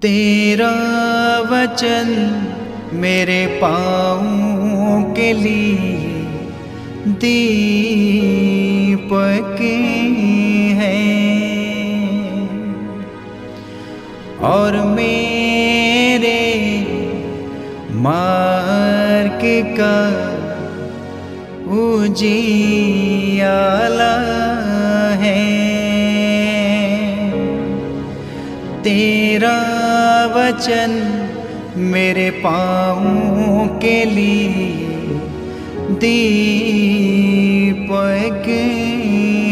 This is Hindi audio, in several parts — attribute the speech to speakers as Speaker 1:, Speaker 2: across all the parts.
Speaker 1: तेरा वचन मेरे पाँवों के लिए दीपक है और मेरे मार्ग का उजियाला है। तेरा वचन मेरे पाँवों के लिए दीपक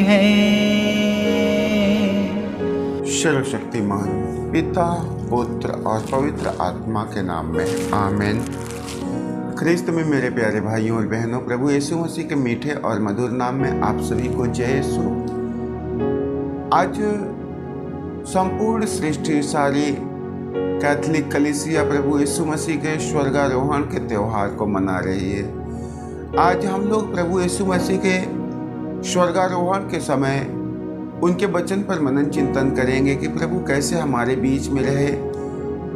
Speaker 1: है।
Speaker 2: सर्वशक्तिमान पिता, पुत्र और पवित्र आत्मा के नाम में आमीन। ख्रिस्त में मेरे प्यारे भाइयों और बहनों, प्रभु यीशु मसीह के मीठे और मधुर नाम में आप सभी को जय यीशु। आज संपूर्ण सृष्टि, सारी कैथोलिक कलीसिया प्रभु यीशु मसीह के स्वर्गारोहण के त्यौहार को मना रही है। आज हम लोग प्रभु यीशु मसीह के स्वर्गारोहण के समय उनके वचन पर मनन चिंतन करेंगे कि प्रभु कैसे हमारे बीच में रहे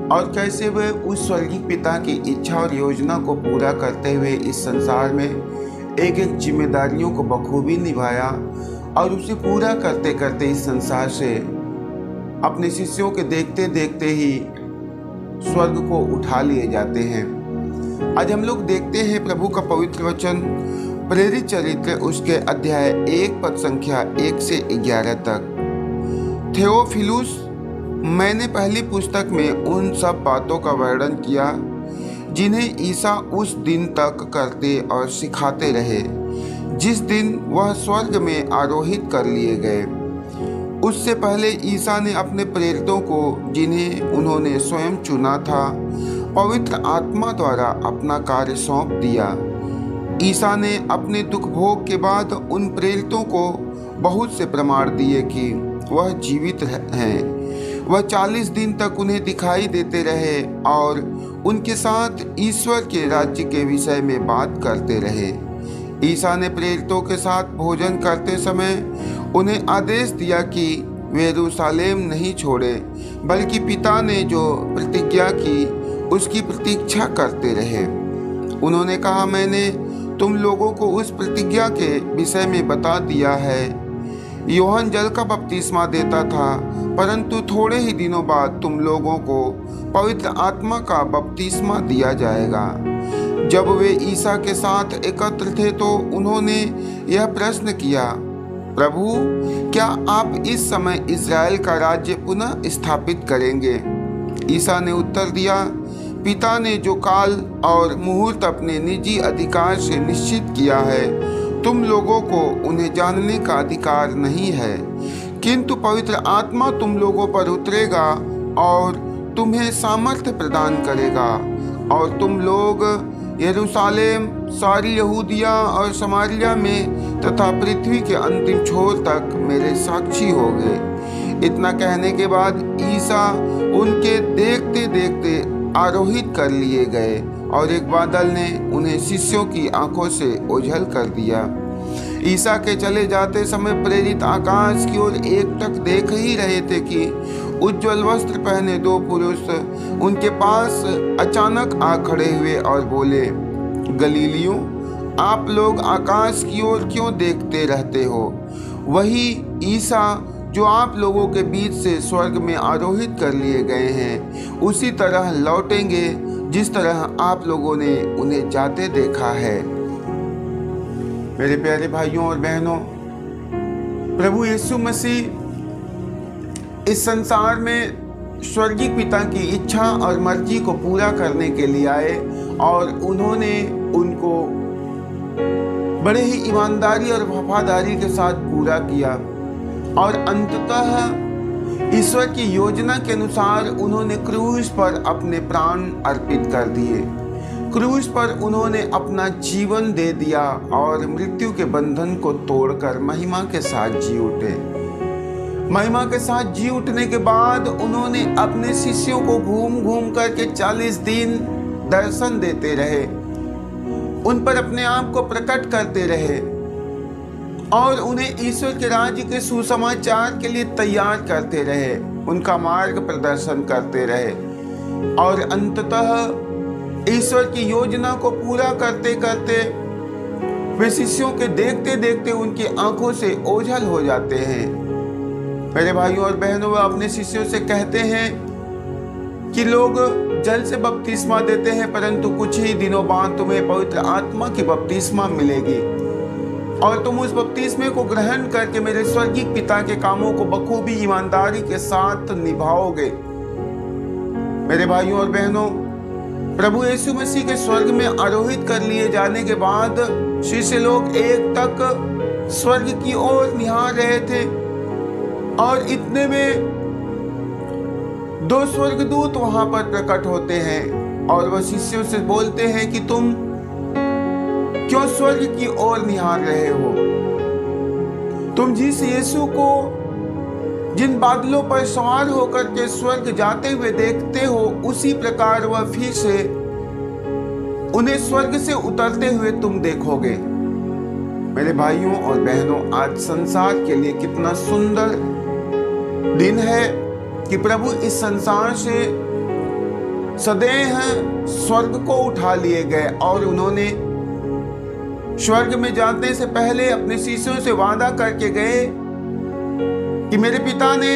Speaker 2: और कैसे वे उस स्वर्गीय पिता की इच्छा और योजना को पूरा करते हुए इस संसार में एक एक जिम्मेदारियों को बखूबी निभाया और उसे पूरा करते करते इस संसार से अपने शिष्यों के देखते देखते ही स्वर्ग को उठा लिए जाते हैं। आज हम लोग देखते हैं प्रभु का पवित्र वचन प्रेरित चरित्र उसके अध्याय 1 पद संख्या 1 से 11 तक। थियोफिलुस, मैंने पहली पुस्तक में उन सब बातों का वर्णन किया जिन्हें ईसा उस दिन तक करते और सिखाते रहे जिस दिन वह स्वर्ग में आरोहित कर लिए गए। उससे पहले ईसा ने अपने प्रेरितों को, जिन्हें उन्होंने स्वयं चुना था, पवित्र आत्मा द्वारा अपना कार्य सौंप दिया। ईसा ने अपने दुख भोग के बाद उन प्रेरितों को बहुत से प्रमाण दिए कि वह जीवित हैं। वह 40 दिन तक उन्हें दिखाई देते रहे और उनके साथ ईश्वर के राज्य के विषय में बात करते रहे। ईसा ने प्रेरितों के साथ भोजन करते समय उन्हें आदेश दिया कि वे यरूशलेम नहीं छोड़े, बल्कि पिता ने जो प्रतिज्ञा की उसकी प्रतीक्षा करते रहे। उन्होंने कहा, मैंने तुम लोगों को उस प्रतिज्ञा के विषय में बता दिया है। यूहन्ना जल का बपतिस्मा देता था, परंतु थोड़े ही दिनों बाद तुम लोगों को पवित्र आत्मा का बपतिस्मा दिया जाएगा। जब वे ईसा के साथ एकत्र थे तो उन्होंने यह प्रश्न किया, प्रभु, क्या आप इस समय इज़राइल का राज्य पुनः स्थापित करेंगे? ईसा ने उत्तर दिया, पिता ने जो काल और मुहूर्त अपने निजी अधिकार से निश्चित किया है, तुम लोगों को उन्हें जानने का अधिकार नहीं है, किंतु पवित्र आत्मा तुम लोगों पर उतरेगा और तुम्हें सामर्थ्य प्रदान करेगा और तुम लोग यरूशलेम, सारी यहूदिया और समारिया में तथा पृथ्वी के अंतिम छोर तक मेरे साक्षी होंगे। इतना कहने के बाद ईसा उनके देखते देखते आरोहित कर लिए गए और एक बादल ने उन्हें शिष्यों की आंखों से ओझल कर दिया। ईसा के चले जाते समय प्रेरित आकाश की ओर एकटक देख ही रहे थे कि उज्ज्वल वस्त्र पहने 2 पुरुष उनके पास अचानक आ खड़े हुए और बोले, गलीलियों, आप लोग आकाश की ओर क्यों देखते रहते हो? वही ईसा जो आप लोगों के बीच से स्वर्ग में आरोहित कर लिए गए हैं, उसी तरह लौटेंगे जिस तरह आप लोगों ने उन्हें जाते देखा है। मेरे प्यारे भाइयों और बहनों, प्रभु यीशु मसीह इस संसार में स्वर्गीय पिता की इच्छा और मर्जी को पूरा करने के लिए आए और उन्होंने उनको बड़े ही ईमानदारी और वफादारी के साथ पूरा किया और अंततः ईश्वर की योजना के अनुसार उन्होंने क्रूस पर अपने प्राण अर्पित कर दिए। क्रूस पर उन्होंने अपना जीवन दे दिया और मृत्यु के बंधन को तोड़कर महिमा के साथ जी उठे। महिमा के साथ जी उठने के बाद उन्होंने अपने शिष्यों को घूम घूम करके 40 दिन दर्शन देते रहे, उन पर अपने आप को प्रकट करते रहे और उन्हें ईश्वर के राज्य के सुसमाचार के लिए तैयार करते रहे। उनका मार्ग प्रदर्शन करते रहे और अंततः ईश्वर की योजना को पूरा करते करते वे शिष्यों के देखते देखते उनकी आंखों से ओझल हो जाते हैं। मेरे भाइयों और बहनों, वे अपने शिष्यों से कहते हैं कि लोग जल से बपतिस्मा देते हैं, परंतु कुछ ही दिनों बाद तुम्हें पवित्र आत्मा की बपतिस्मा मिलेगी और तुम उस बपतिस्मे को ग्रहण करके मेरे स्वर्गीय पिता के कामों को बखूबी ईमानदारी के साथ निभाओगे। मेरे भाइयों और बहनों, प्रभु यीशु मसीह के स्वर्ग में आरोहित कर लिए जाने के बाद शिष्य लोग एक तक स्वर्ग की ओर निहार रहे थे और इतने में दो स्वर्गदूत वहां पर प्रकट होते हैं और वह शिष्यों से बोलते हैं कि तुम क्यों स्वर्ग की ओर निहार रहे हो? तुम जिस यीशु को जिन बादलों पर सवार होकर के स्वर्ग जाते हुए देखते हो, उसी प्रकार वह फिर से उन्हें स्वर्ग से उतरते हुए तुम देखोगे। मेरे भाइयों और बहनों, आज संसार के लिए कितना सुंदर दिन है कि प्रभु इस संसार से सदैव स्वर्ग को उठा लिए गए और उन्होंने स्वर्ग में जाने से पहले अपने शिष्यों से वादा करके गए कि मेरे पिता ने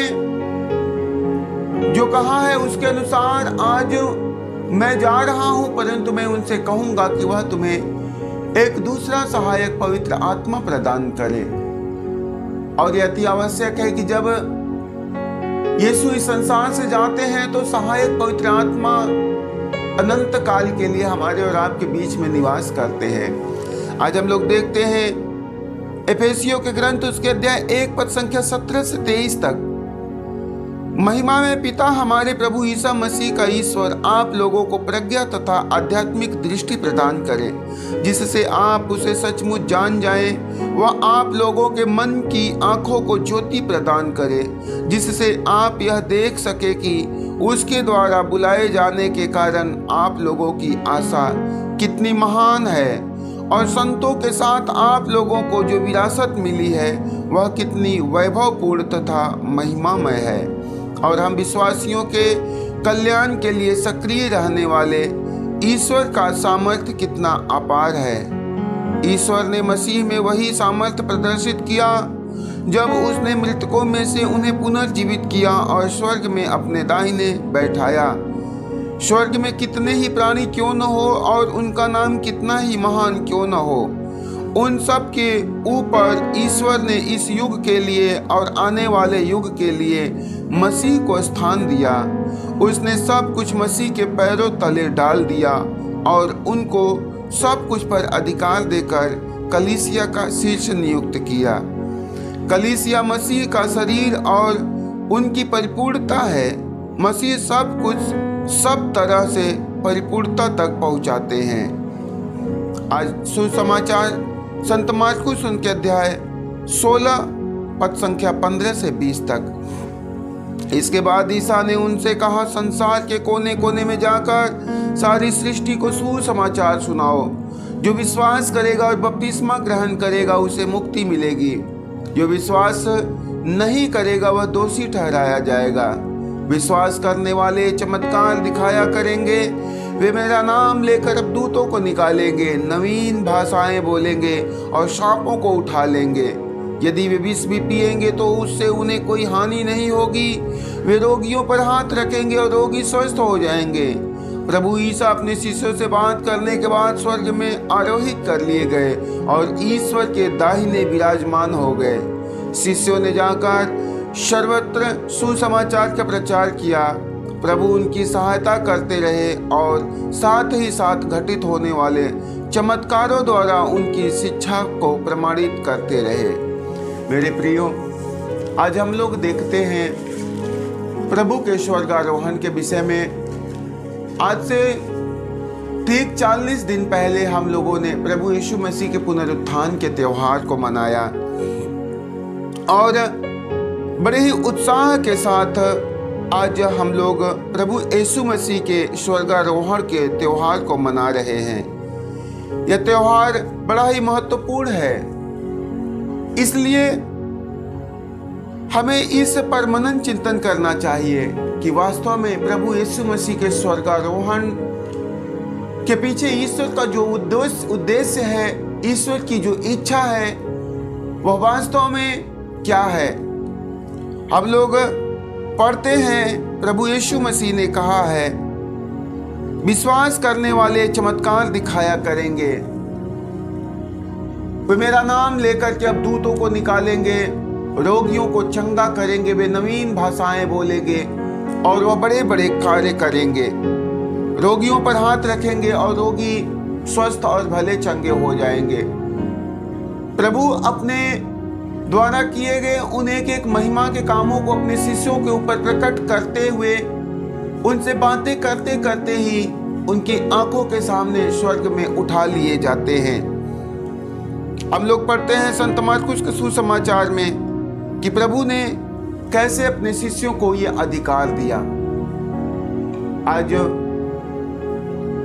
Speaker 2: जो कहा है उसके अनुसार आज मैं जा रहा हूं, परंतु मैं उनसे कहूंगा कि वह तुम्हें एक दूसरा सहायक पवित्र आत्मा प्रदान करे। और यह अति आवश्यक है कि जब यीशु इस संसार से जाते हैं तो सहायक पवित्र आत्मा अनंत काल के लिए हमारे और आपके बीच में निवास करते हैं। आज हम लोग देखते हैं एफेसियों के ग्रंथ उसके अध्याय 1 पद संख्या 17 से 23 तक। महिमा में पिता हमारे प्रभु ईसा मसीह का ईश्वर आप लोगों को प्रज्ञा तथा आध्यात्मिक दृष्टि प्रदान करे, जिससे आप उसे सचमुच जान जाएं। वह आप लोगों के मन की आंखों को ज्योति प्रदान करे, जिससे आप यह देख सके कि उसके द्वारा बुलाए जाने के कारण आप लोगों की आशा कितनी महान है और संतों के साथ आप लोगों को जो विरासत मिली है वह कितनी वैभवपूर्ण तथा महिमामय है। और हम विश्वासियों के कल्याण के लिए सक्रिय रहने वाले ईश्वर का सामर्थ्य कितना अपार है। ईश्वर ने मसीह में वही सामर्थ्य प्रदर्शित किया जब उसने मृतकों में से उन्हें पुनर्जीवित किया और स्वर्ग में अपने दाहिने बैठाया। स्वर्ग में कितने ही प्राणी क्यों न हो और उनका नाम कितना ही महान क्यों न हो, उन सब के ऊपर ईश्वर ने इस युग के लिए और आने वाले युग के लिए मसीह को स्थान दिया। उसने सब कुछ मसीह के पैरों तले डाल दिया और उनको सब कुछ पर अधिकार देकर कलीसिया का शीर्ष नियुक्त किया। कलीसिया मसीह का शरीर और उनकी परिपूर्णता है। मसीह सब कुछ सब तरह से परिपूर्णता तक पहुंचाते हैं। आज सुसमाचार संत मार्कुस उनके अध्याय 16 पद संख्या 15 से 20 तक। इसके बाद ईसा ने उनसे कहा, संसार के कोने कोने में जाकर सारी सृष्टि को सुसमाचार सुनाओ। जो विश्वास करेगा और बपतिस्मा ग्रहण करेगा उसे मुक्ति मिलेगी। जो विश्वास नहीं करेगा वह दोषी ठहराया जाएगा। विश्वास करने वाले चमत्कार दिखाया करेंगे। वे मेरा नाम लेकर अबदूतों को निकालेंगे, नवीन भाषाएं बोलेंगे और सांपों को उठा लेंगे। यदि वे विष भी पिएंगे तो उससे उन्हें कोई हानि नहीं होगी। वे रोगियों पर हाथ रखेंगे और रोगी स्वस्थ हो जाएंगे। प्रभु ईसा अपने शिष्यों से बात करने के बाद स्वर्ग में आरोहित कर लिए गए और ईश्वर के दाहिने विराजमान हो गए। शिष्यों ने जाकर सर्वत्र सुसमाचार का प्रचार किया। प्रभु उनकी सहायता करते रहे और साथ ही साथ घटित होने वाले चमत्कारों द्वारा उनकी शिक्षा को प्रमाणित करते रहे। मेरे प्रियो, आज हम लोग देखते हैं प्रभु के स्वर्गारोहण के विषय में। आज से ठीक 40 दिन पहले हम लोगों ने प्रभु यीशु मसीह के पुनरुत्थान के त्योहार को मनाया और बड़े ही उत्साह के साथ आज हम लोग प्रभु यीशु मसीह के स्वर्गारोहण के त्योहार को मना रहे हैं। यह त्योहार बड़ा ही महत्वपूर्ण है, इसलिए हमें इस पर मनन चिंतन करना चाहिए कि वास्तव में प्रभु यीशु मसीह के स्वर्गारोहण के पीछे ईश्वर का जो उद्देश्य है, ईश्वर की जो इच्छा है, वह वास्तव में क्या है। हम लोग पढ़ते हैं प्रभु यीशु मसीह ने कहा है, विश्वास करने वाले चमत्कार दिखाया करेंगे। वे मेरा नाम लेकर के अब दूतों को निकालेंगे, रोगियों को चंगा करेंगे, वे नवीन भाषाएं बोलेंगे और वह बड़े बड़े कार्य करेंगे। रोगियों पर हाथ रखेंगे और रोगी स्वस्थ और भले चंगे हो जाएंगे। प्रभु अपने द्वारा किए गए उन एक एक महिमा के कामों को अपने शिष्यों के ऊपर प्रकट करते हुए, उनसे बातें करते करते ही उनकी आंखों के सामने स्वर्ग में उठा लिए जाते हैं। हम लोग पढ़ते हैं संत मार्कुस के सुसमाचार में कि प्रभु ने कैसे अपने शिष्यों को यह अधिकार दिया। आज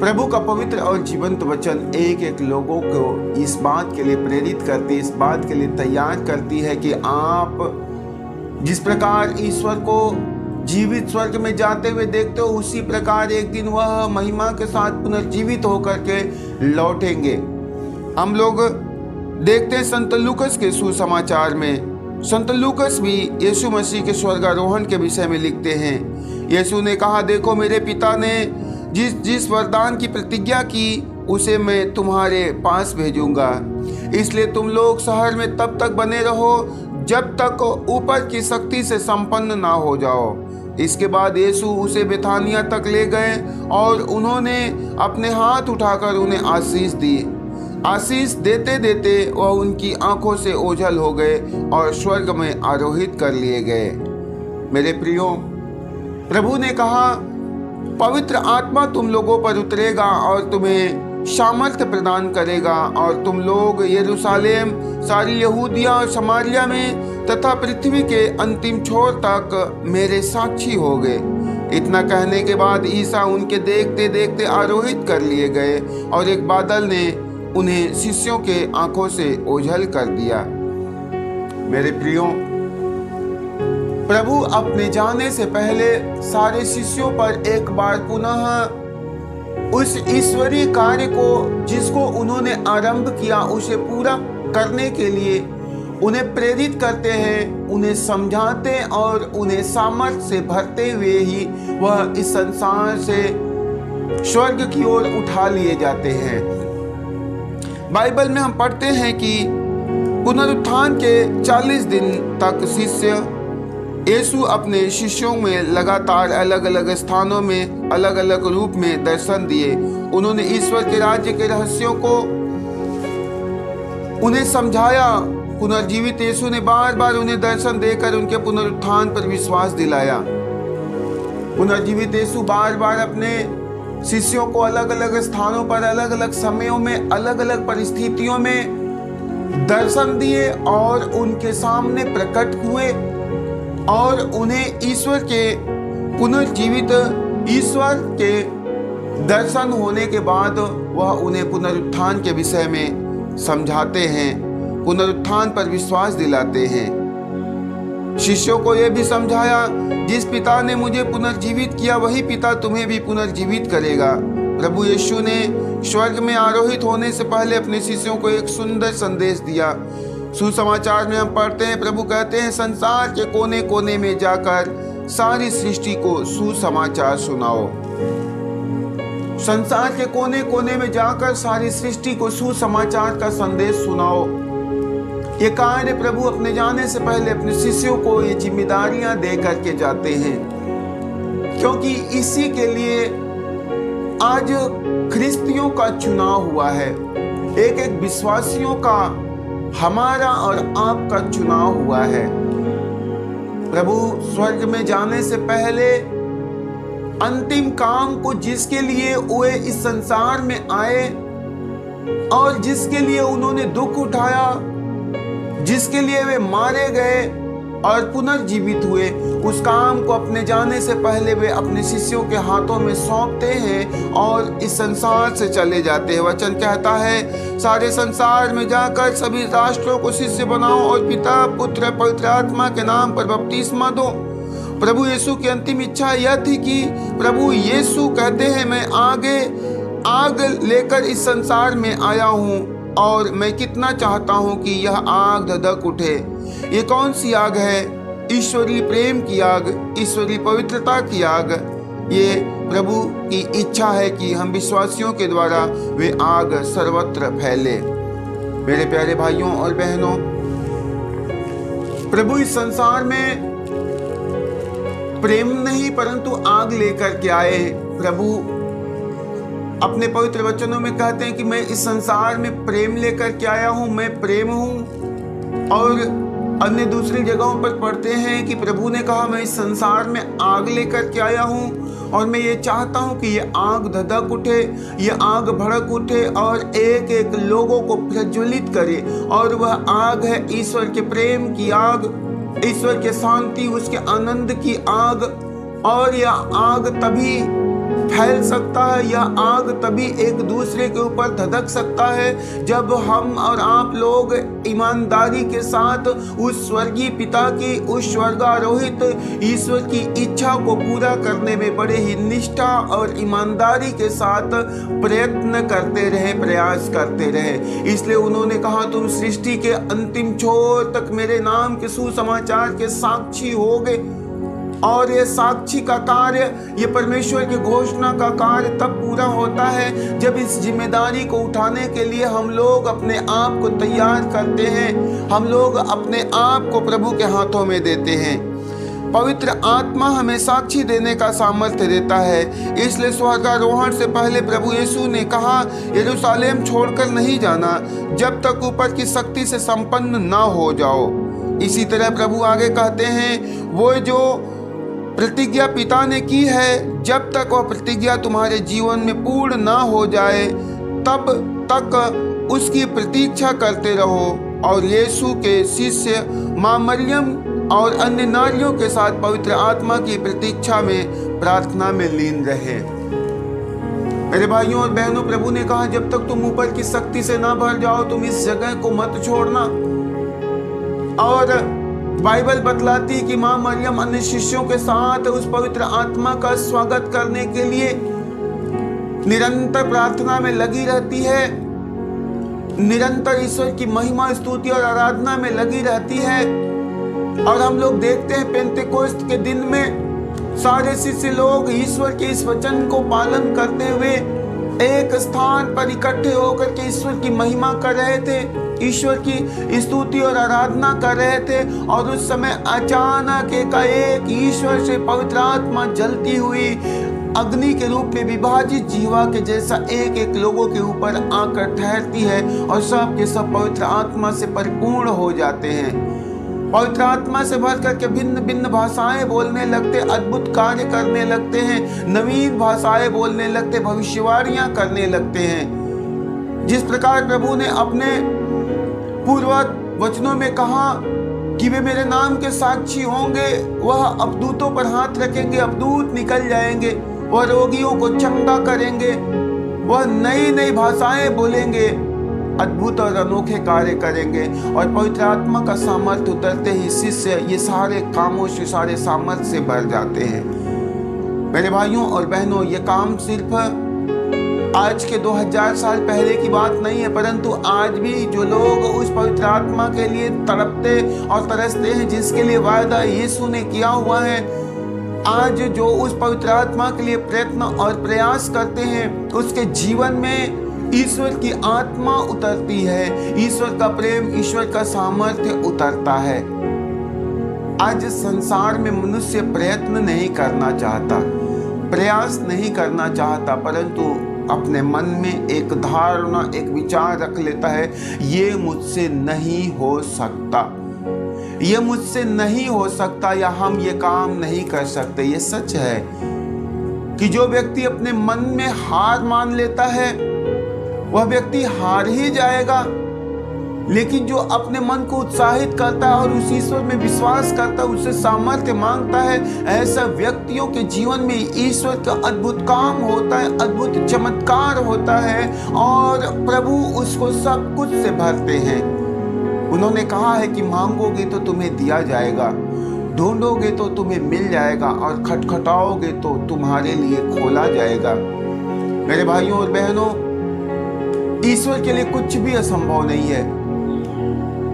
Speaker 2: प्रभु का पवित्र और जीवंत वचन एक एक लोगों को इस बात के लिए प्रेरित करती, इस बात के लिए तैयार करती है कि आप जिस प्रकार ईश्वर को जीवित स्वर्ग में जाते हुए देखते हो, उसी प्रकार एक दिन वह महिमा के साथ पुनर्जीवित होकर के लौटेंगे। हम लोग देखते हैं संत लूकस के सुसमाचार में, संत लूकस भी यीशु मसीह के स्वर्गारोहण के विषय में लिखते हैं। यीशु ने कहा, देखो मेरे पिता ने जिस वरदान की प्रतिज्ञा की उसे मैं तुम्हारे पास भेजूंगा, इसलिए तुम लोग शहर में तब तक बने रहो जब तक ऊपर की शक्ति से संपन्न ना हो जाओ। इसके बाद यीशु उसे बेथानिया तक ले गए और उन्होंने अपने हाथ उठाकर उन्हें आशीष दी। आशीष देते देते वह उनकी आंखों से ओझल हो गए और स्वर्ग में आरोहित कर लिए गए। मेरे प्रियो, प्रभु ने कहा, पवित्र आत्मा तुम लोगों पर उतरेगा और तुम्हें सामर्थ्य प्रदान करेगा और तुम लोग यरूशलेम, सारी यहूदिया और समारिया में तथा पृथ्वी के अंतिम छोर तक मेरे साक्षी होगे। इतना कहने के बाद ईसा उनके देखते देखते आरोहित कर लिए गए और एक बादल ने उन्हें शिष्यों के आंखों से ओझल कर दिया। मेरे प्रियो, प्रभु अपने जाने से पहले सारे शिष्यों पर एक बार पुनः उस ईश्वरीय कार्य को जिसको उन्होंने आरंभ किया उसे पूरा करने के लिए उन्हें प्रेरित करते हैं, उन्हें समझाते और उन्हें सामर्थ्य से भरते हुए ही वह इस संसार से स्वर्ग की ओर उठा लिए जाते हैं। बाइबल में हम पढ़ते हैं कि पुनरुत्थान के 40 दिन तक शिष्य यीशु अपने शिष्यों में लगातार अलग अलग स्थानों में अलग अलग रूप में दर्शन दिए। उन्होंने ईश्वर के राज्य के रहस्यों को उन्हें समझाया। पुनर्जीवित यीशु ने बार बार उन्हें दर्शन देकर उनके पुनरुत्थान पर विश्वास दिलाया। पुनर्जीवित यीशु बार बार अपने शिष्यों को अलग अलग स्थानों पर अलग अलग समयों में अलग अलग परिस्थितियों में दर्शन दिए और उनके सामने प्रकट हुए और उन्हें ईश्वर के पुनर्जीवित ईश्वर के दर्शन होने के बाद वह उन्हें पुनरुत्थान के विषय में समझाते हैं, पुनरुत्थान पर विश्वास दिलाते हैं। शिष्यों को यह भी समझाया, जिस पिता ने मुझे पुनर्जीवित किया वही पिता तुम्हें भी पुनर्जीवित करेगा। प्रभु यीशु ने स्वर्ग में आरोहित होने से पहले अपने शिष्यों को एक सुंदर संदेश दिया। सुसमाचार में हम पढ़ते हैं, प्रभु कहते हैं, संसार के कोने कोने में जाकर सारी सृष्टि को सुसमाचार सुनाओ। संसार के कोने कोने में जाकर सारी सृष्टि को सुसमाचार का संदेश सुनाओ। ये कार्य प्रभु अपने जाने से पहले अपने शिष्यों को ये जिम्मेदारियां दे करके जाते हैं, क्योंकि इसी के लिए आज ख्रिस्तियों का चुनाव हुआ है। एक एक विश्वासियों का, हमारा और आपका चुनाव हुआ है। प्रभु स्वर्ग में जाने से पहले अंतिम काम को जिसके लिए वे इस संसार में आए और जिसके लिए उन्होंने दुख उठाया, जिसके लिए वे मारे गए, और पुनर्जीवित हुए, उस काम को अपने जाने से पहले वे अपने शिष्यों के हाथों में सौंपते हैं और इस संसार से चले जाते हैं। वचन कहता है, सारे संसार में जाकर सभी राष्ट्रों को शिष्य बनाओ और पिता, पुत्र, पवित्र आत्मा के नाम पर बपतिस्मा दो। प्रभु यीशु की अंतिम इच्छा यह थी कि प्रभु यीशु कहते हैं, मैं आग लेकर इस संसार में आया हूँ और मैं कितना चाहता हूँ कि यह आग धधक उठे। ये कौन सी आग है? ईश्वरीय प्रेम की आग, ईश्वरीय पवित्रता की आग। ये प्रभु की इच्छा है कि हम विश्वासियों के द्वारा वे आग सर्वत्र फैले। मेरे प्यारे भाइयों और बहनों, प्रभु इस संसार में प्रेम नहीं परंतु आग लेकर के आए। प्रभु अपने पवित्र वचनों में कहते हैं कि मैं इस संसार में प्रेम लेकर के आया हूँ, मैं प्रेम हूँ। और अन्य दूसरी जगहों पर पढ़ते हैं कि प्रभु ने कहा, मैं इस संसार में आग लेकर के आया हूँ और मैं ये चाहता हूँ कि ये आग धधक उठे, ये आग भड़क उठे और एक एक लोगों को प्रज्वलित करे। और वह आग है ईश्वर के प्रेम की आग, ईश्वर के शांति, उसके आनंद की आग। और यह आग तभी फैल सकता है, यह आग तभी एक दूसरे के ऊपर धधक सकता है जब हम और आप लोग ईमानदारी के साथ उस स्वर्गीय पिता की, उस स्वर्गारोहित ईश्वर की इच्छा को पूरा करने में बड़े ही निष्ठा और ईमानदारी के साथ प्रयत्न करते रहे, प्रयास करते रहे। इसलिए उन्होंने कहा, तुम सृष्टि के अंतिम छोर तक मेरे नाम के सुसमाचार के साक्षी होगे। और ये साक्षी का कार्य, ये परमेश्वर की घोषणा का कार्य तब पूरा होता है जब इस जिम्मेदारी को उठाने के लिए हम लोग अपने आप को तैयार करते हैं, हम लोग अपने आप को प्रभु के हाथों में देते हैं। पवित्र आत्मा हमें साक्षी देने का सामर्थ्य देता है। इसलिए स्वर्गारोहण से पहले प्रभु यीशु ने कहा, यरूशलेम छोड़कर नहीं जाना जब तक ऊपर की शक्ति से संपन्न ना हो जाओ। इसी तरह प्रभु आगे कहते हैं, वो जो प्रतिज्ञा पिता ने की है, जब तक वह प्रतिज्ञा तुम्हारे जीवन में पूर्ण ना हो जाए तब तक उसकी प्रतीक्षा करते रहो। और यीशु के शिष्य माँ मरियम और अन्य नारियों के साथ पवित्र आत्मा की प्रतीक्षा में प्रार्थना में लीन रहे। मेरे भाइयों और बहनों, प्रभु ने कहा, जब तक तुम ऊपर की शक्ति से ना भर जाओ तुम इस जगह को मत छोड़ना। और बाइबल बतलाती है कि माँ मरियम अन्य शिष्यों के साथ उस पवित्र आत्मा का स्वागत करने के लिए निरंतर प्रार्थना में लगी रहती है, निरंतर ईश्वर की महिमा, स्तुति और आराधना में लगी रहती है। और हम लोग देखते हैं पेंतेकोस्त के दिन में सारे शिष्य लोग ईश्वर के इस वचन को पालन करते हुए एक स्थान पर इकट्ठे होकर के ईश्वर की महिमा कर रहे थे, ईश्वर की स्तुति और आराधना कर रहे थे। और उस समय अचानक एकाएक ईश्वर से पवित्र आत्मा जलती हुई अग्नि के रूप में विभाजित जीवा के जैसा एक एक लोगों के ऊपर आकर ठहरती है और सब के सब पवित्र आत्मा से परिपूर्ण हो जाते हैं। पवित्र आत्मा से भर करके भिन्न भिन्न भाषाएं बोलने लगते, अद्भुत कार्य करने लगते हैं, नवीन भाषाएं बोलने लगते, भविष्यवाणियां करने लगते हैं। जिस प्रकार प्रभु ने अपने पूर्वज वचनों में कहा कि वे मेरे नाम के साक्षी होंगे, वह अवधूतों पर हाथ रखेंगे, अवधूत निकल जाएंगे, वह रोगियों को चंगा करेंगे, वह नई नई भाषाएं बोलेंगे, अद्भुत और अनोखे कार्य करेंगे। और पवित्र आत्मा का सामर्थ्य उतरते ही शिष्य ये सारे कामों से, सारे सामर्थ्य से भर जाते हैं। मेरे भाइयों और बहनों, ये काम सिर्फ आज के 2000 साल पहले की बात नहीं है, परंतु आज भी जो लोग उस पवित्र आत्मा के लिए तड़पते और तरसते हैं, जिसके लिए वायदा यीशु ने किया हुआ है, आज जो उस पवित्र आत्मा के लिए प्रयत्न और प्रयास करते हैं, उसके जीवन में ईश्वर की आत्मा उतरती है, ईश्वर का प्रेम, ईश्वर का सामर्थ्य उतरता है। आज संसार में मनुष्य प्रयत्न नहीं करना चाहता, प्रयास नहीं करना चाहता, परंतु अपने मन में एक धारणा, एक विचार रख लेता है, ये मुझसे नहीं हो सकता, ये मुझसे नहीं हो सकता, या हम ये काम नहीं कर सकते। ये सच है कि जो व्यक्ति अपने मन में हार मान लेता है वह व्यक्ति हार ही जाएगा। लेकिन जो अपने मन को उत्साहित करता है और उस ईश्वर में विश्वास करता है, उससे सामर्थ्य मांगता है, ऐसा व्यक्तियों के जीवन में ईश्वर का अद्भुत काम होता है, अद्भुत चमत्कार होता है और प्रभु उसको सब कुछ से भरते हैं। उन्होंने कहा है कि मांगोगे तो तुम्हें दिया जाएगा, ढूंढोगे तो तुम्हें मिल जाएगा और खटखटाओगे तो तुम्हारे लिए खोला जाएगा। मेरे भाइयों और बहनों, ईश्वर के लिए कुछ भी असंभव नहीं है।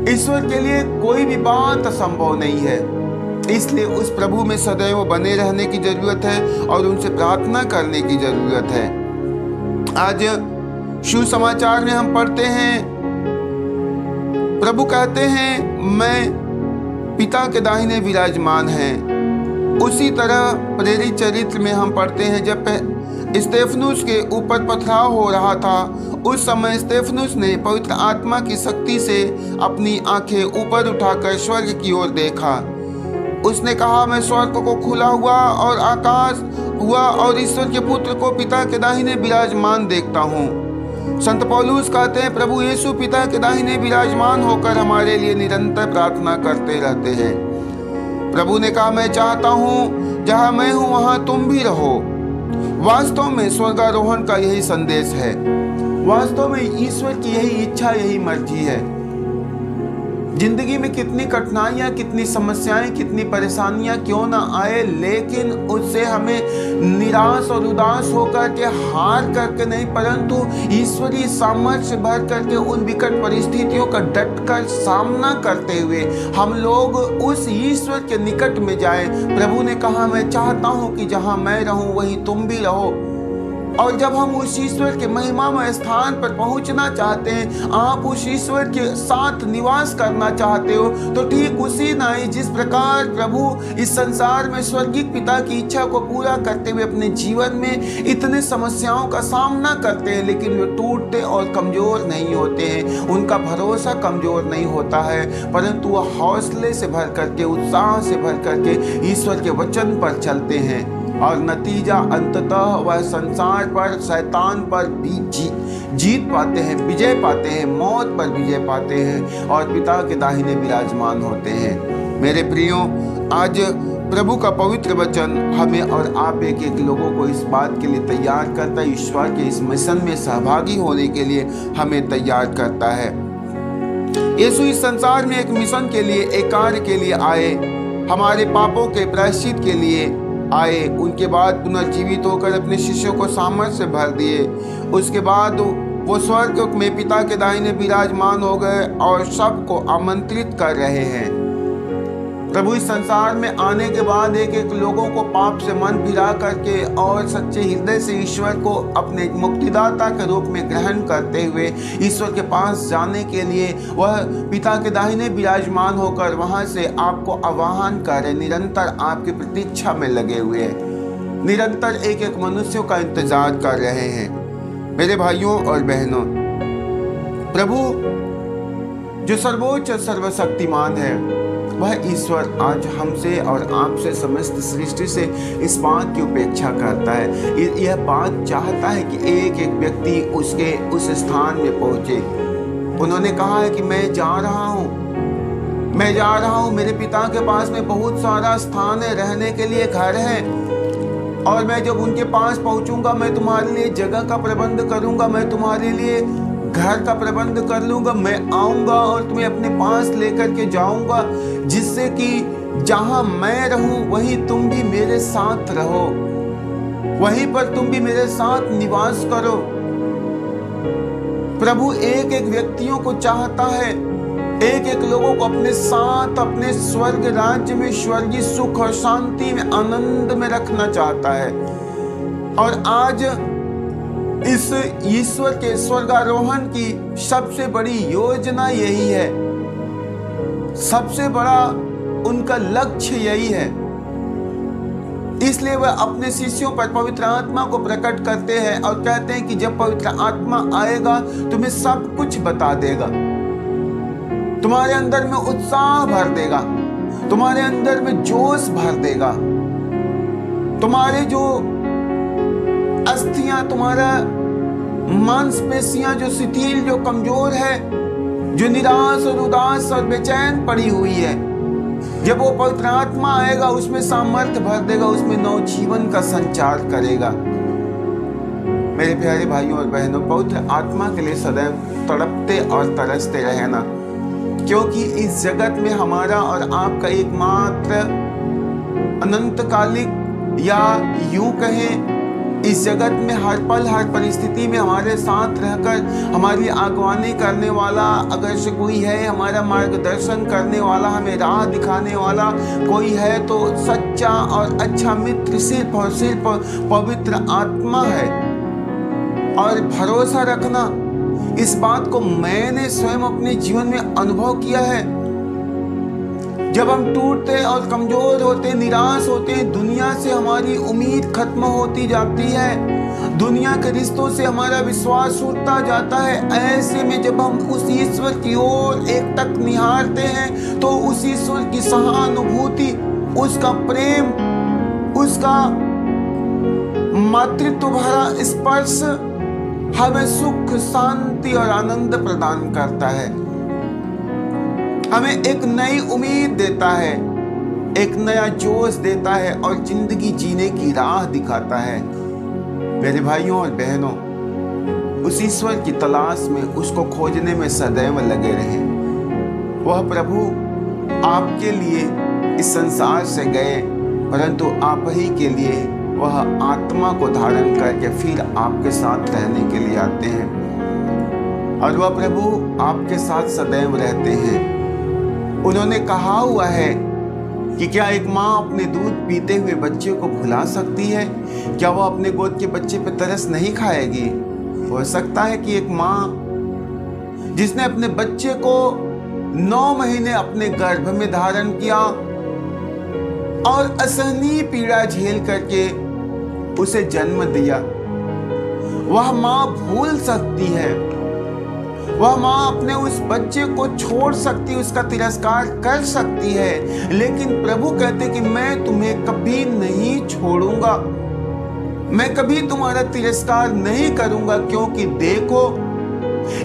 Speaker 2: ईश्वर के लिए कोई भी बात असंभव नहीं है। इसलिए उस प्रभु में सदैव बने रहने की जरूरत है और उनसे प्रार्थना करने की जरूरत है। आज सुसमाचार में हम पढ़ते हैं, प्रभु कहते हैं मैं पिता के दाहिने विराजमान है। उसी तरह प्रेरित चरित्र में हम पढ़ते हैं, जब स्तेफनुस के ऊपर पथराव हो रहा था, उस समय स्तेफनुस ने पवित्र आत्मा की शक्ति से अपनी आंखें ऊपर उठाकर स्वर्ग की ओर देखा। उसने कहा, मैं स्वर्ग को खुला हुआ और आकाश हुआ और ईश्वर के पुत्र को पिता के दाहिने विराजमान देखता हूँ। संत पौलुस कहते हैं, प्रभु यीशु पिता के दाहिने विराजमान होकर हमारे लिए निरंतर प्रार्थना करते रहते हैं। प्रभु ने कहा, मैं चाहता हूँ जहाँ मैं हूँ वहाँ तुम भी रहो। वास्तव में स्वर्गारोहण का यही संदेश है। वास्तव में ईश्वर की यही इच्छा, यही मर्जी है। जिंदगी में कितनी कठिनाइयां, कितनी समस्याएं, कितनी परेशानियां क्यों ना आए, लेकिन उससे हमें निराश और उदास होकर के, हार करके नहीं, परंतु ईश्वरीय सामर्थ्य भर करके उन विकट परिस्थितियों का डटकर सामना करते हुए हम लोग उस ईश्वर के निकट में जाएं। प्रभु ने कहा, मैं चाहता हूं कि जहां मैं रहूं वहीं तुम भी रहो। और जब हम उस ईश्वर के महिमामय स्थान पर पहुंचना चाहते हैं, आप उस ईश्वर के साथ निवास करना चाहते हो, तो ठीक उसी नहीं जिस प्रकार प्रभु इस संसार में स्वर्गीय पिता की इच्छा को पूरा करते हुए अपने जीवन में इतने समस्याओं का सामना करते हैं, लेकिन वे टूटते और कमजोर नहीं होते हैं। उनका भरोसा कमजोर नहीं होता है, परंतु वह हौसले से भर करके, उत्साह से भर करके ईश्वर के वचन पर चलते हैं और नतीजा अंततः वह संसार पर, शैतान पर भी जीत पाते हैं, विजय पाते हैं, मौत पर विजय पाते हैं और पिता के दाहिने विराजमान होते हैं। मेरे प्रियो, आज प्रभु का पवित्र वचन हमें और आप एक एक लोगों को इस बात के लिए तैयार करता है, ईश्वर के इस मिशन में सहभागी होने के लिए हमें तैयार करता है। यीशु इस संसार में एक मिशन के लिए, एक कार्य के लिए आए, हमारे पापों के प्रायश्चित के लिए आए। उनके बाद पुनर्जीवित होकर अपने शिष्यों को सामर्थ्य से भर दिए। उसके बाद वो स्वर्ग में पिता के दाहिने विराजमान हो गए और सबको आमंत्रित कर रहे हैं। प्रभु इस संसार में आने के बाद एक एक लोगों को पाप से मन फिरा करके और सच्चे हृदय से ईश्वर को अपने मुक्तिदाता के रूप में ग्रहण करते हुए ईश्वर के पास जाने के लिए वह पिता के दाहिने विराजमान होकर वहां से आपको आह्वान कर रहे, निरंतर आपकी प्रतीक्षा में लगे हुए हैं, निरंतर एक एक मनुष्यों का इंतजार कर रहे हैं। मेरे भाइयों और बहनों, प्रभु जो सर्वोच्च सर्वशक्तिमान है, वह ईश्वर आज हमसे और आपसे, समस्त सृष्टि से इस बात की उपेक्षा करता है। यह बात चाहता है कि एक एक व्यक्ति उसके उस स्थान में पहुंचे। उन्होंने कहा है कि मैं जा रहा हूँ, मेरे पिता के पास में बहुत सारा स्थान है, रहने के लिए घर है, और मैं जब उनके पास पहुंचूंगा, मैं तुम्हारे लिए जगह का प्रबंध करूंगा, मैं तुम्हारे लिए घर का प्रबंध कर लूंगा। मैं आऊंगा और तुम्हें अपने पास लेकर के जाऊंगा, जिससे कि जहां मैं रहूं वहीं तुम भी मेरे साथ रहो, वहीं पर तुम भी मेरे साथ निवास करो। प्रभु एक एक व्यक्तियों को चाहता है, एक एक लोगों को अपने साथ, अपने स्वर्ग राज्य में, स्वर्गीय सुख और शांति में, आनंद में रखना चाहता है। और आज इस ईश्वर के स्वर्गारोहण की सबसे बड़ी योजना यही है, सबसे बड़ा उनका लक्ष्य यही है। इसलिए वह अपने शिष्यों पर पवित्र आत्मा को प्रकट करते हैं और कहते हैं कि जब पवित्र आत्मा आएगा तुम्हें सब कुछ बता देगा, तुम्हारे अंदर में उत्साह भर देगा, तुम्हारे अंदर में जोश भर देगा, तुम्हारे जो अस्थियां, तुम्हारा मांसपेशियां जो शिथिल, जो कमजोर है, जो निराश और उदास और बेचैन पड़ी हुई है, जब वो पवित्र आत्मा आएगा उसमें सामर्थ्य भर देगा, उसमें नवजीवन का संचार करेगा। मेरे प्यारे भाइयों और बहनों, पवित्र आत्मा के लिए सदैव तड़पते और तरसते रहना, क्योंकि इस जगत में हमारा और आपका एकमात्र अनंतकालिक या यूं कहें इस जगत में हर पल हर परिस्थिति में हमारे साथ रहकर हमारी अगवानी करने वाला अगर से कोई है, हमारा मार्गदर्शन करने वाला, हमें राह दिखाने वाला कोई है तो सच्चा और अच्छा मित्र सिर्फ और सिर्फ पवित्र आत्मा है। और भरोसा रखना, इस बात को मैंने स्वयं अपने जीवन में अनुभव किया है। जब हम टूटते और कमजोर होते, निराश होते, दुनिया से हमारी उम्मीद खत्म होती जाती है, दुनिया के रिश्तों से हमारा विश्वास उठता जाता है, ऐसे में जब हम उस ईश्वर की ओर एक टक निहारते हैं तो उस ईश्वर की सहानुभूति, उसका प्रेम, उसका मातृत्व भरा स्पर्श हमें सुख, शांति और आनंद प्रदान करता है, हमें एक नई उम्मीद देता है, एक नया जोश देता है और जिंदगी जीने की राह दिखाता है। मेरे भाइयों और बहनों, उस ईश्वर की तलाश में, उसको खोजने में सदैव लगे रहें। वह प्रभु आपके लिए इस संसार से गए, परंतु आप ही के लिए वह आत्मा को धारण करके फिर आपके साथ रहने के लिए आते हैं और वह प्रभु आपके साथ सदैव रहते हैं। उन्होंने कहा हुआ है कि क्या एक माँ अपने दूध पीते हुए बच्चे को भुला सकती है? क्या वह अपने गोद के बच्चे पर तरस नहीं खाएगी? हो सकता है कि एक माँ जिसने अपने बच्चे को 9 महीने अपने गर्भ में धारण किया और असहनीय पीड़ा झेल करके उसे जन्म दिया, वह माँ भूल सकती है, वह माँ अपने उस बच्चे को छोड़ सकती है, उसका तिरस्कार कर सकती है, लेकिन प्रभु कहते कि मैं तुम्हें कभी नहीं छोड़ूंगा, मैं कभी तुम्हारा तिरस्कार नहीं करूंगा, क्योंकि देखो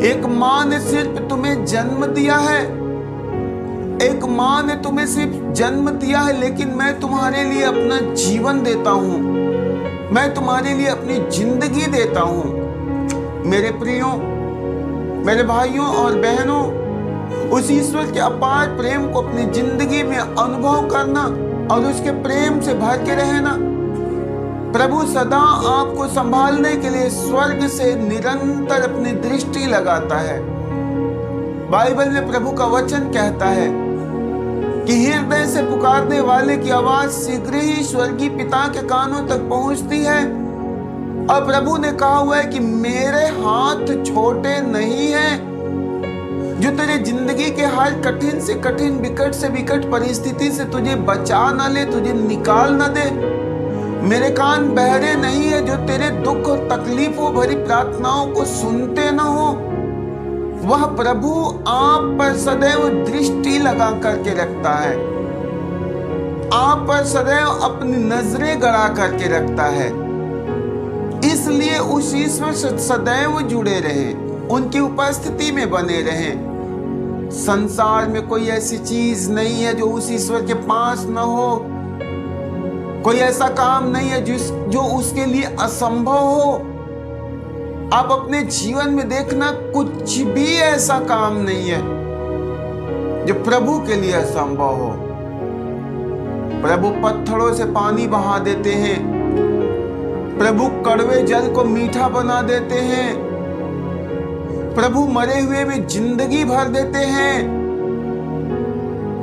Speaker 2: एक माँ ने सिर्फ तुम्हें जन्म दिया है, एक माँ ने तुम्हें सिर्फ जन्म दिया है, लेकिन मैं तुम्हारे लिए अपना जीवन देता हूँ, मैं तुम्हारे लिए अपनी जिंदगी देता हूँ। मेरे प्रियो, मेरे भाइयों और बहनों, उस ईश्वर के अपार प्रेम को अपनी जिंदगी में अनुभव करना और उसके प्रेम से भर के रहना। प्रभु सदा आपको संभालने के लिए स्वर्ग से निरंतर अपनी दृष्टि लगाता है। बाइबल में प्रभु का वचन कहता है कि हृदय से पुकारने वाले की आवाज शीघ्र ही स्वर्गीय पिता के कानों तक पहुंचती है। और प्रभु ने कहा हुआ है कि मेरे हाथ छोटे नहीं हैं, जो तेरे जिंदगी के हर कठिन से कठिन, विकट से विकट परिस्थिति से तुझे बचा ना ले, तुझे निकाल ना दे। मेरे कान बहरे नहीं है, जो तेरे दुख और तकलीफों भरी प्रार्थनाओं को सुनते ना हो। वह प्रभु आप पर सदैव दृष्टि लगा करके रखता है, आप पर सदैव अपनी नजरें गड़ा करके रखता है। इसलिए उस ईश्वर से सदैव जुड़े रहें, उनकी उपस्थिति में बने रहें। संसार में कोई ऐसी चीज नहीं है जो उस ईश्वर के पास न हो, कोई ऐसा काम नहीं है जो उसके लिए असंभव हो। आप अपने जीवन में देखना, कुछ भी ऐसा काम नहीं है जो प्रभु के लिए असंभव हो। प्रभु पत्थरों से पानी बहा देते हैं, प्रभु कड़वे जल को मीठा बना देते हैं, प्रभु मरे हुए में जिंदगी भर देते हैं,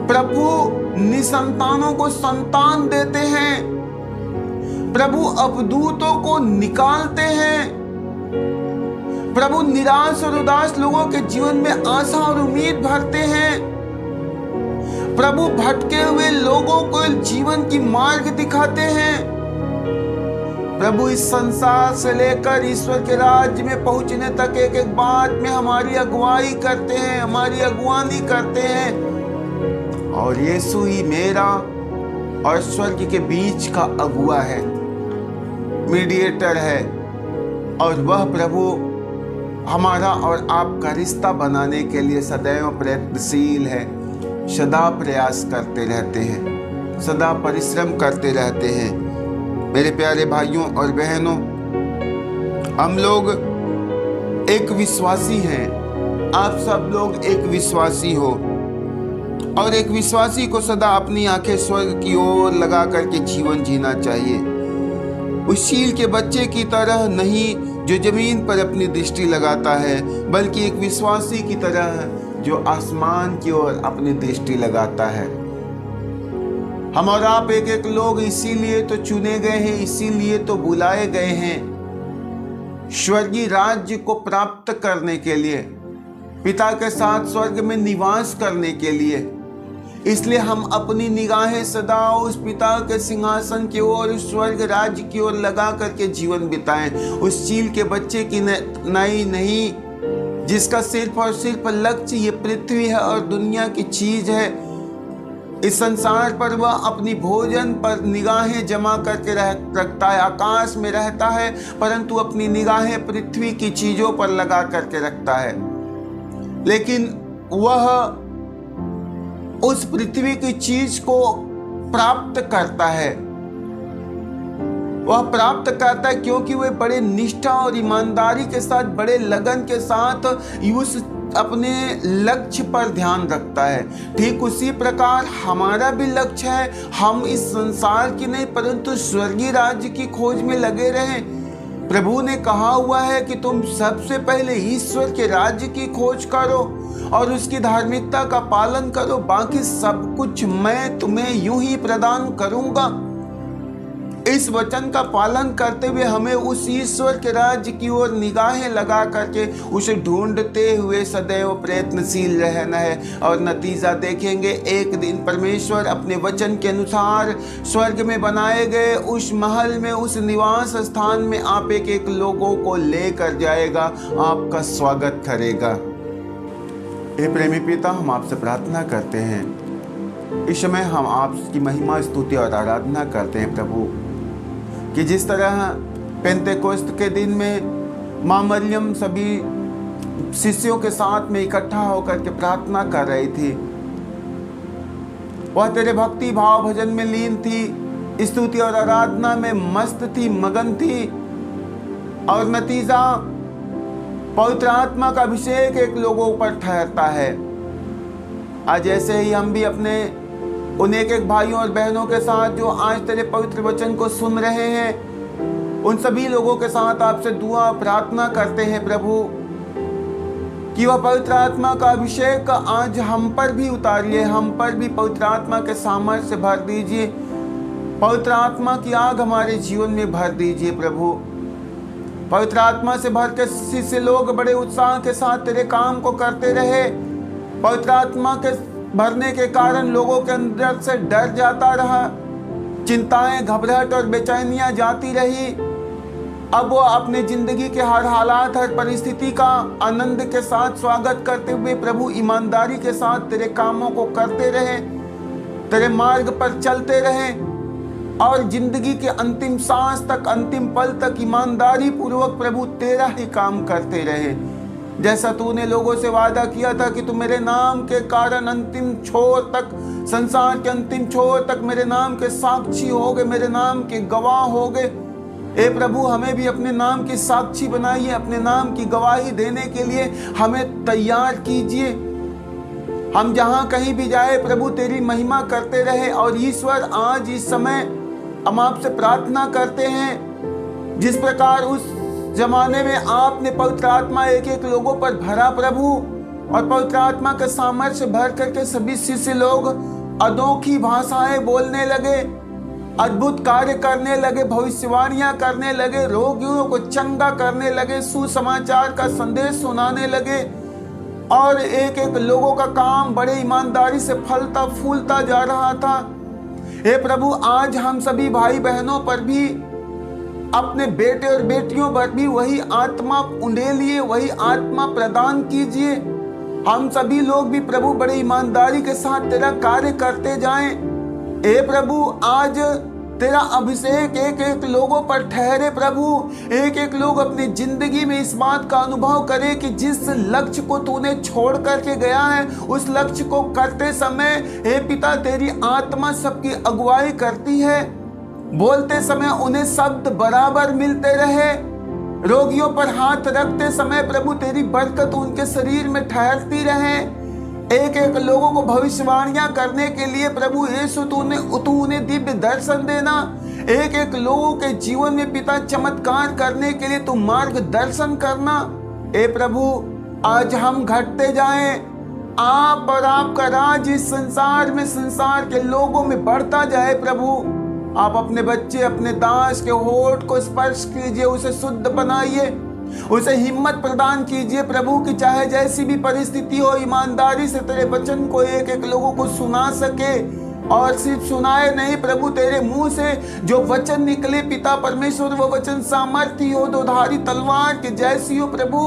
Speaker 2: प्रभु निसंतानों को संतान देते हैं, प्रभु अपदूतों को निकालते हैं, प्रभु निराश और उदास लोगों के जीवन में आशा और उम्मीद भरते हैं, प्रभु भटके हुए लोगों को जीवन की मार्ग दिखाते हैं। प्रभु इस संसार से लेकर ईश्वर के राज्य में पहुंचने तक एक एक बात में हमारी अगुवाई करते हैं, हमारी अगुवानी करते हैं। और यीशु ही मेरा और स्वर्ग के बीच का अगुआ है, मीडिएटर है। और वह प्रभु हमारा और आपका रिश्ता बनाने के लिए सदैव प्रयत्नशील है, सदा प्रयास करते रहते हैं, सदा परिश्रम करते रहते हैं। मेरे प्यारे भाइयों और बहनों, हम लोग एक विश्वासी हैं, आप सब लोग एक विश्वासी हो, और एक विश्वासी को सदा अपनी आंखें स्वर्ग की ओर लगा करके जीवन जीना चाहिए। उस चील के बच्चे की तरह नहीं जो जमीन पर अपनी दृष्टि लगाता है, बल्कि एक विश्वासी की तरह जो आसमान की ओर अपनी दृष्टि लगाता है। हम और आप एक एक लोग इसीलिए तो चुने गए हैं, इसीलिए तो बुलाए गए हैं, स्वर्गीय राज्य को प्राप्त करने के लिए, पिता के साथ स्वर्ग में निवास करने के लिए। इसलिए हम अपनी निगाहें सदा उस पिता के सिंहासन की ओर, उस स्वर्ग राज्य की ओर लगा करके जीवन बिताएं। उस चील के बच्चे की नहीं, जिसका सिर्फ और सिर्फ लक्ष्य ये पृथ्वी है और दुनिया की चीज है। इस संसार पर वह अपनी भोजन पर निगाहें जमा करके रखता है, आकाश में रहता है, परंतु अपनी निगाहें पृथ्वी की चीजों पर लगा करके रखता है। लेकिन वह उस पृथ्वी की चीज को प्राप्त करता है, वह प्राप्त करता है क्योंकि वह बड़े निष्ठा और ईमानदारी के साथ, बड़े लगन के साथ उस अपने लक्ष्य पर ध्यान रखता है। ठीक उसी प्रकार हमारा भी लक्ष्य है, हम इस संसार की नहीं परंतु स्वर्गीय राज्य की खोज में लगे रहें। प्रभु ने कहा हुआ है कि तुम सबसे पहले ईश्वर के राज्य की खोज करो और उसकी धार्मिकता का पालन करो, बाकी सब कुछ मैं तुम्हें यूं ही प्रदान करूंगा। इस वचन का पालन करते हुए हमें उस ईश्वर के राज्य की ओर निगाहें लगा करके उसे ढूंढते हुए सदैव प्रयत्नशील रहना है, और नतीजा देखेंगे एक दिन परमेश्वर अपने वचन के अनुसार स्वर्ग में बनाए गए उस महल में, उस निवास स्थान में आप एक एक लोगों को लेकर जाएगा, आपका स्वागत करेगा। हे प्रेमी पिता, हम आपसे प्रार्थना करते हैं, इस समय हम आपकी महिमा, स्तुति और आराधना करते हैं प्रभु, कि जिस तरह पेंतेकोस्त के दिन में माँ मरियम सभी शिष्यों के साथ में इकट्ठा होकर के प्रार्थना कर रही थी, वह तेरे भक्ति भाव भजन में लीन थी, स्तुति और आराधना में मस्त थी, मगन थी, और नतीजा पवित्र आत्मा का अभिषेक एक लोगों पर ठहरता है। आज ऐसे ही हम भी अपने उन एक एक भाइयों और बहनों के साथ जो आज तेरे पवित्र वचन को सुन रहे हैं, उन सभी लोगों के साथ आपसे दुआ प्रार्थना करते हैं प्रभु, कि वह पवित्र आत्मा का अभिषेक आज हम पर भी उतारिए, हम पर भी पवित्र आत्मा के सामर्थ्य से भर दीजिए, पवित्र आत्मा की आग हमारे जीवन में भर दीजिए प्रभु। पवित्र आत्मा से भर के शिष्य लोग बड़े उत्साह के साथ तेरे काम को करते रहे। पवित्र आत्मा के भरने के कारण लोगों के अंदर से डर जाता रहा, चिंताएं, घबराहट और बेचैनियां जाती रही। अब वो अपनी जिंदगी के हर हालात, हर परिस्थिति का आनंद के साथ स्वागत करते हुए प्रभु ईमानदारी के साथ तेरे कामों को करते रहे, तेरे मार्ग पर चलते रहे, और जिंदगी के अंतिम सांस तक, अंतिम पल तक ईमानदारी पूर्वक प्रभु तेरा ही काम करते रहे। जैसा तूने लोगों से वादा किया था कि तू मेरे नाम के कारण अंतिम छोर तक, संसार के अंतिम छोर तक मेरे नाम के साक्षी होगे, मेरे नाम के गवाह होगे। ए प्रभु, हमें भी अपने नाम की साक्षी बनाइए, अपने नाम की गवाही देने के लिए हमें तैयार कीजिए। हम जहां कहीं भी जाए प्रभु तेरी महिमा करते रहे। और ईश्वर, आज इस समय हम आपसे प्रार्थना करते हैं, जिस प्रकार उस जमाने में आपने पवित्र आत्मा एक एक लोगों पर भरा प्रभु, और पवित्र आत्मा के सामर्थ्य भर करके सभी शिष्य लोग अनोखी भाषाएं बोलने लगे, अद्भुत कार्य करने लगे, भविष्यवाणियां करने लगे, रोगियों को चंगा करने लगे, सुसमाचार का संदेश सुनाने लगे, और एक एक लोगों का काम बड़े ईमानदारी से फलता फूलता जा रहा था। हे प्रभु, आज हम सभी भाई बहनों पर भी, अपने बेटे और बेटियों पर भी वही आत्मा उंडेलिए, वही आत्मा प्रदान कीजिए। हम सभी लोग भी प्रभु बड़े ईमानदारी के साथ तेरा कार्य करते जाएं। हे प्रभु, आज तेरा अभिषेक एक एक लोगों पर ठहरे प्रभु। एक एक लोग अपनी जिंदगी में इस बात का अनुभव करे कि जिस लक्ष्य को तूने छोड़ करके गया है उस लक्ष्य को करते समय हे पिता तेरी आत्मा सबकी अगुवाई करती है। बोलते समय उन्हें शब्द बराबर मिलते रहे। रोगियों पर हाथ रखते समय प्रभु तेरी बरकत उनके शरीर में ठहरती रहे। एक एक लोगों को भविष्यवाणियां करने के लिए प्रभु यीशु तू उन्हें दिव्य दर्शन देना। एक एक लोगों के जीवन में पिता चमत्कार करने के लिए तू मार्गदर्शन करना। ए प्रभु आज हम घटते जाएं, आप और आपका राज इस संसार में संसार के लोगों में बढ़ता जाए। प्रभु आप अपने बच्चे अपने दास के होठ को स्पर्श कीजिए, उसे शुद्ध बनाइए, उसे हिम्मत प्रदान कीजिए प्रभु कि चाहे जैसी भी परिस्थिति हो ईमानदारी से तेरे वचन को एक एक लोगों को सुना सके। और सिर्फ सुनाए नहीं प्रभु, तेरे मुंह से जो वचन निकले पिता परमेश्वर वो वचन सामर्थ्य हो, दोधारी तलवार के जैसी हो प्रभु।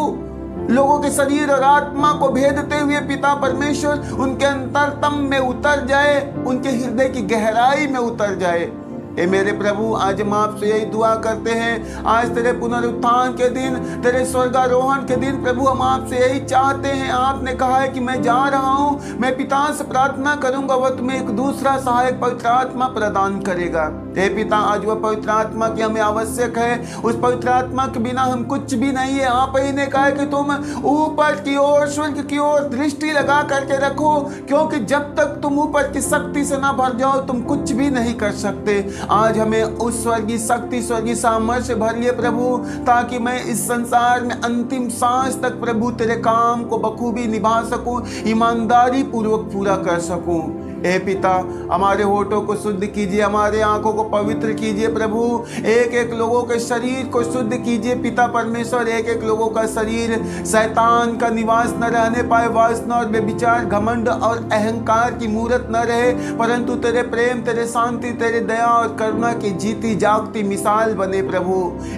Speaker 2: लोगों के शरीर और आत्मा को भेदते हुए पिता परमेश्वर उनके अंतरतम में उतर जाए, उनके हृदय की गहराई में उतर जाए। ए मेरे प्रभु आज हम आपसे यही दुआ करते हैं, आज तेरे पुनरुत्थान के दिन, तेरे स्वर्गारोहण के दिन प्रभु हम आपसे यही चाहते हैं। आपने कहा है कि मैं जा रहा हूँ, मैं पिता से प्रार्थना करूंगा, वह तुम्हें एक दूसरा सहायक पवित्र आत्मा प्रदान करेगा। हे पिता आज वह पवित्र आत्मा की हमें आवश्यक है, उस पवित्र आत्मा के बिना हम कुछ भी नहीं है। आप ही ने कहा है कि तुम ऊपर की ओर स्वर्ग की ओर दृष्टि लगा करके रखो, क्योंकि जब तक तुम ऊपर की शक्ति से ना भर जाओ तुम कुछ भी नहीं कर सकते। आज हमें उस स्वर्गीय शक्ति स्वर्गीय सामर्थ्य भरिए प्रभु, ताकि मैं इस संसार में अंतिम सांस तक प्रभु तेरे काम को बखूबी निभा सकूं, ईमानदारी पूर्वक पूरा कर सकूं। ए पिता हमारे होठों को शुद्ध कीजिए, हमारे आंखों को पवित्र कीजिए प्रभु। एक एक लोगों के शरीर को शुद्ध कीजिए पिता परमेश्वर। एक एक लोगों का शरीर शैतान का निवास न रहने पाए, वासना और बेविचार घमंड और अहंकार की मूरत न रहे, परंतु तेरे प्रेम तेरे शांति तेरे दया और करुणा की जीती जागती मिसाल बने प्रभु।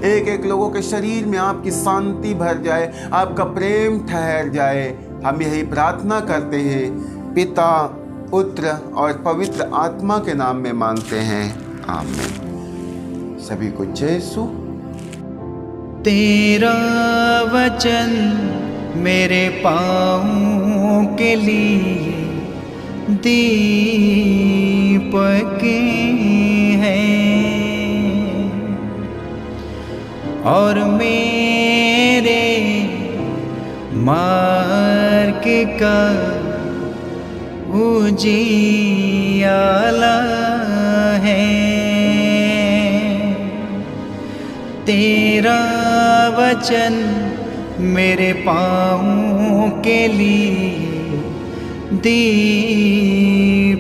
Speaker 2: एक एक लोगों के शरीर में आपकी शांति भर जाए, आपका प्रेम ठहर जाए। हम यही प्रार्थना करते हैं पिता पुत्र और पवित्र आत्मा के नाम में मांगते हैं, आमीन। सभी को जय यीशु।
Speaker 1: तेरा वचन मेरे पाँवों के लिए दीपक है और मेरे मार्ग का उजियाला है। तेरा वचन मेरे पाँवों के लिए दीपक